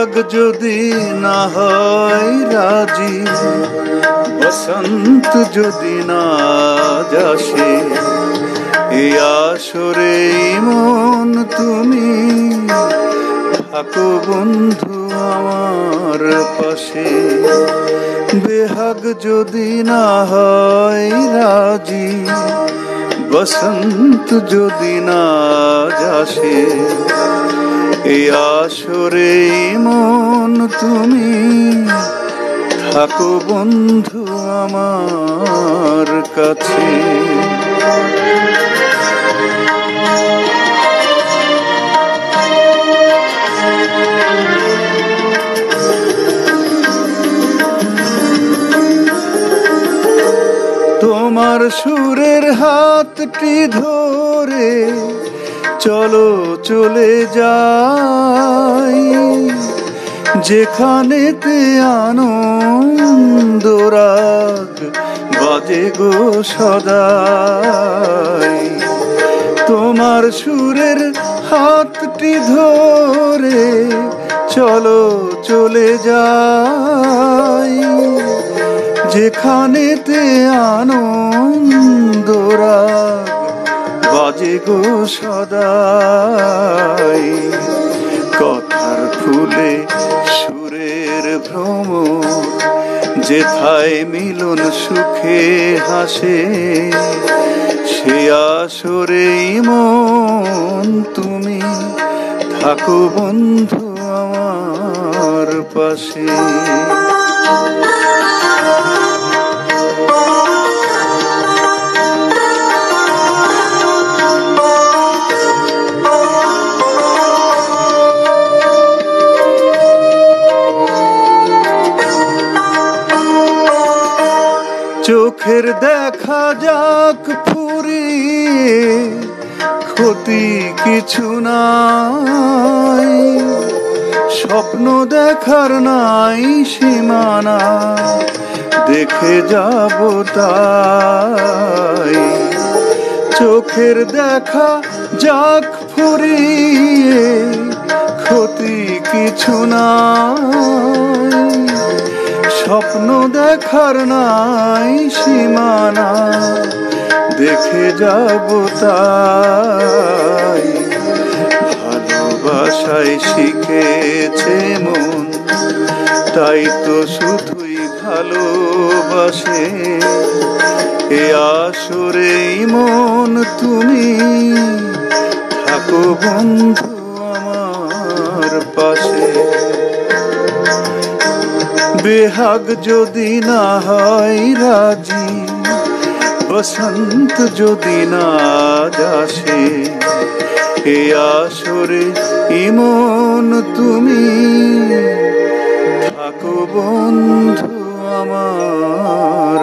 বেহাগ যদি না হয় রাজি, বসন্ত যদি না যাসে, এই আসরে মন তুমি থাকো বন্ধু আমার পাশে। বেহাগ যদি না হয় রাজি, বসন্ত যদি না যাসে, এই আসরে মন তুমি থাকো বন্ধু আমার কাছে। তোমার সুরের হাতটি ধরে চলো চলে যাই, যেখানেতে আনন্দ রাগ বাজে গো সদাই। তোমার সুরের হাতটি ধরে চলো চলে যাই, যেখানেতে আনন্দ রাগ বাজে গো সদাই। কথার ফুলে সুরের ভ্রমর, যেথায় মিলন সুখে হাসে, সে আসরে মন তুমি থাকো বন্ধু আমার পাশে। চোখের দেখা যাক ফুরিয়ে, ক্ষতি কিছু নাই, স্বপ্ন দেখার নাই সীমানা, দেখে যাব তাই। চোখের দেখা যাক ফুরিয়ে, ক্ষতি কিছু নাই, স্বপ্ন দেখার নাই সীমানা, দেখে যাব তাই। ভালোবাসায় শিখেছে মন, তাই তো শুধুই ভালোবাসে, এ আসরে মন তুমি থাকো বন্ধু আমার পাশে। বেহাগ যদি না হয় রাজি, বসন্ত যদি না যাসে, এ আসরে ইমন তুমি থাকো বন্ধু আমার